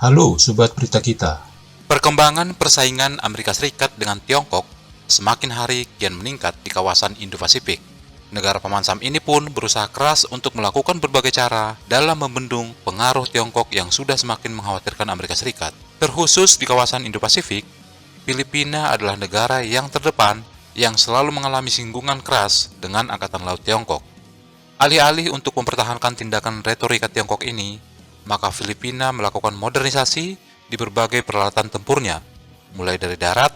Halo Sobat Berita Kita. Perkembangan persaingan Amerika Serikat dengan Tiongkok semakin hari kian meningkat di kawasan Indo-Pasifik. Negara pemansam ini pun berusaha keras untuk melakukan berbagai cara dalam membendung pengaruh Tiongkok yang sudah semakin mengkhawatirkan Amerika Serikat. Terkhusus di kawasan Indo-Pasifik, Filipina adalah negara yang terdepan yang selalu mengalami singgungan keras dengan Angkatan Laut Tiongkok. Alih-alih untuk mempertahankan tindakan retorika Tiongkok ini, maka Filipina melakukan modernisasi di berbagai peralatan tempurnya, mulai dari darat,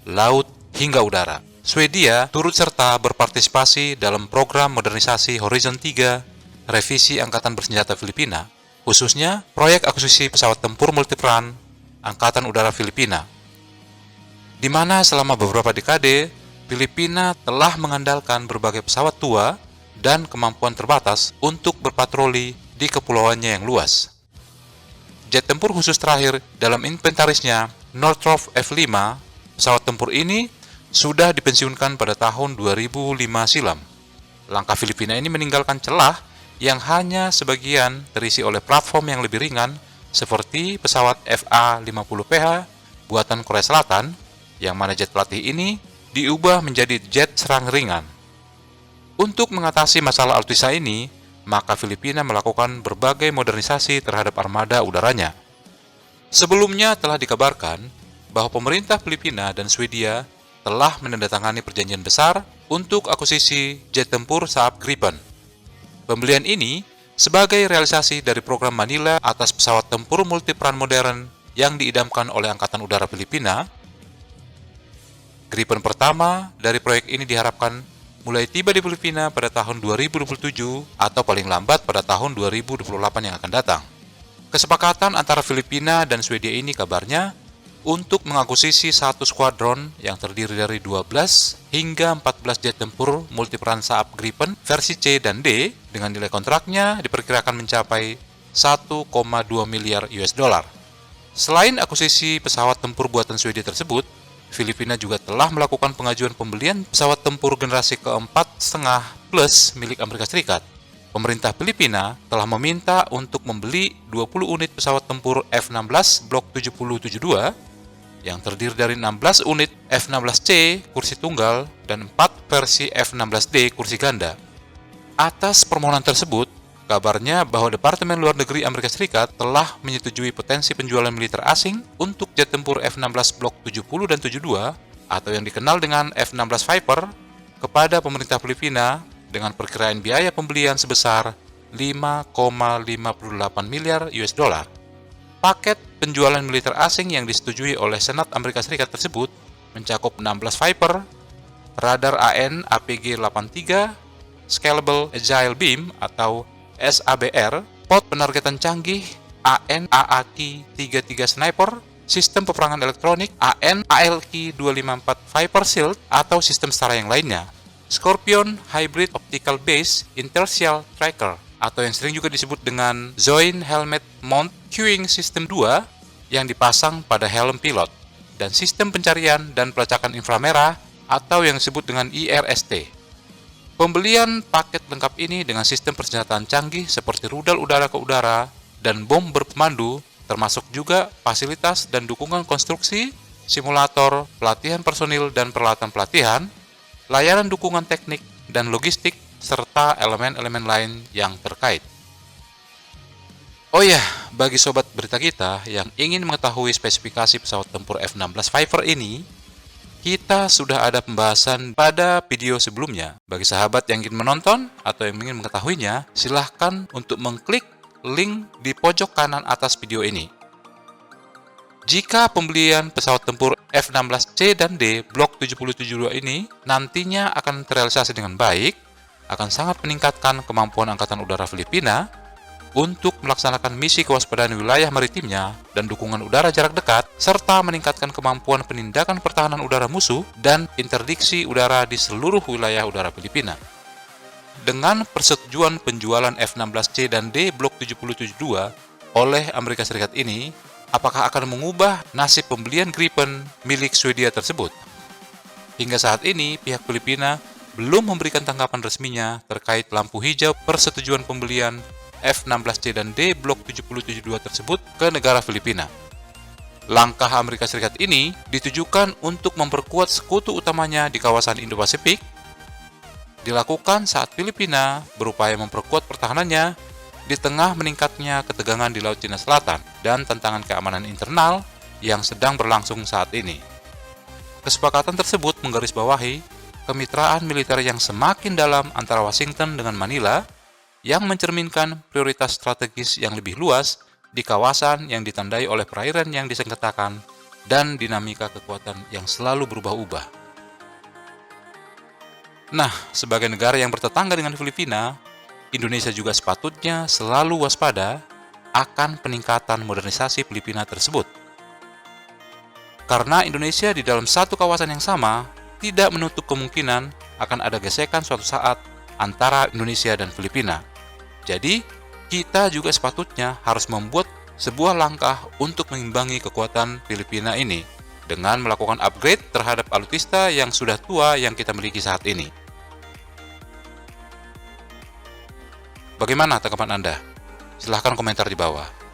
laut, hingga udara. Swedia turut serta berpartisipasi dalam program modernisasi Horizon 3, revisi Angkatan Bersenjata Filipina, khususnya proyek akuisisi pesawat tempur multiperan Angkatan Udara Filipina, di mana selama beberapa dekade, Filipina telah mengandalkan berbagai pesawat tua dan kemampuan terbatas untuk berpatroli di kepulauannya yang luas. Jet tempur khusus terakhir dalam inventarisnya, Northrop F-5, pesawat tempur ini sudah dipensiunkan pada tahun 2005 silam. Langkah Filipina ini meninggalkan celah yang hanya sebagian terisi oleh platform yang lebih ringan seperti pesawat FA-50PH buatan Korea Selatan, yang mana jet pelatih ini diubah menjadi jet serang ringan. Untuk mengatasi masalah alutsista ini, maka Filipina melakukan berbagai modernisasi terhadap armada udaranya. Sebelumnya telah dikabarkan bahwa pemerintah Filipina dan Swedia telah menandatangani perjanjian besar untuk akuisisi jet tempur Saab Gripen. Pembelian ini sebagai realisasi dari program Manila atas pesawat tempur multiperan modern yang diidamkan oleh Angkatan Udara Filipina. Gripen pertama dari proyek ini diharapkan mulai tiba di Filipina pada tahun 2027 atau paling lambat pada tahun 2028 yang akan datang. Kesepakatan antara Filipina dan Swedia ini kabarnya untuk mengakuisisi satu skuadron yang terdiri dari 12 hingga 14 jet tempur multiperan Saab Gripen versi C dan D dengan nilai kontraknya diperkirakan mencapai 1,2 miliar US dollar. Selain akuisisi pesawat tempur buatan Swedia tersebut, Filipina juga telah melakukan pengajuan pembelian pesawat tempur generasi ke-4,5 plus milik Amerika Serikat. Pemerintah Filipina telah meminta untuk membeli 20 unit pesawat tempur F-16 Block 7072 yang terdiri dari 16 unit F-16C kursi tunggal dan 4 versi F-16D kursi ganda. Atas permohonan tersebut, kabarnya bahwa Departemen Luar Negeri Amerika Serikat telah menyetujui potensi penjualan militer asing untuk jet tempur F-16 Block 70 dan 72 atau yang dikenal dengan F-16 Viper kepada pemerintah Filipina dengan perkiraan biaya pembelian sebesar 5,58 miliar US dollar. Paket penjualan militer asing yang disetujui oleh Senat Amerika Serikat tersebut mencakup 16 Viper, radar AN APG-83, Scalable Agile Beam atau SABR, pot penargetan canggih AN/AAQ-33 Sniper, sistem peperangan elektronik AN/ALQ-254 Viper Shield atau sistem setara yang lainnya, Scorpion Hybrid Optical Base Inertial Tracker atau yang sering juga disebut dengan Zoin Helmet Mount Cueing System 2 yang dipasang pada helm pilot, dan sistem pencarian dan pelacakan inframerah atau yang disebut dengan IRST. Pembelian paket lengkap ini dengan sistem persenjataan canggih seperti rudal udara ke udara dan bom berpemandu, termasuk juga fasilitas dan dukungan konstruksi, simulator, pelatihan personil dan peralatan pelatihan, layanan dukungan teknik dan logistik, serta elemen-elemen lain yang terkait. Oh ya, bagi sobat berita kita yang ingin mengetahui spesifikasi pesawat tempur F-16 Viper ini, kita sudah ada pembahasan pada video sebelumnya. Bagi sahabat yang ingin menonton atau yang ingin mengetahuinya, silahkan untuk mengklik link di pojok kanan atas video ini. Jika pembelian pesawat tempur F-16C dan D Block 7072 ini nantinya akan terrealisasi dengan baik, akan sangat meningkatkan kemampuan Angkatan Udara Filipina untuk melaksanakan misi kewaspadaan wilayah maritimnya dan dukungan udara jarak dekat, serta meningkatkan kemampuan penindakan pertahanan udara musuh dan interdiksi udara di seluruh wilayah udara Filipina. Dengan persetujuan penjualan F-16C dan D Block 7072 oleh Amerika Serikat ini, apakah akan mengubah nasib pembelian Gripen milik Swedia tersebut? Hingga saat ini, pihak Filipina belum memberikan tanggapan resminya terkait lampu hijau persetujuan pembelian F-16C dan D Block 7072 tersebut ke negara Filipina. Langkah Amerika Serikat ini ditujukan untuk memperkuat sekutu utamanya di kawasan Indo-Pasifik, dilakukan saat Filipina berupaya memperkuat pertahanannya di tengah meningkatnya ketegangan di Laut Cina Selatan dan tantangan keamanan internal yang sedang berlangsung saat ini. Kesepakatan tersebut menggarisbawahi kemitraan militer yang semakin dalam antara Washington dengan Manila yang mencerminkan prioritas strategis yang lebih luas di kawasan yang ditandai oleh perairan yang disengketakan dan dinamika kekuatan yang selalu berubah-ubah. Nah, sebagai negara yang bertetangga dengan Filipina, Indonesia juga sepatutnya selalu waspada akan peningkatan modernisasi Filipina tersebut. Karena Indonesia di dalam satu kawasan yang sama tidak menutup kemungkinan akan ada gesekan suatu saat antara Indonesia dan Filipina. Jadi, kita juga sepatutnya harus membuat sebuah langkah untuk mengimbangi kekuatan Filipina ini dengan melakukan upgrade terhadap alutsista yang sudah tua yang kita miliki saat ini. Bagaimana tanggapan Anda? Silahkan komentar di bawah.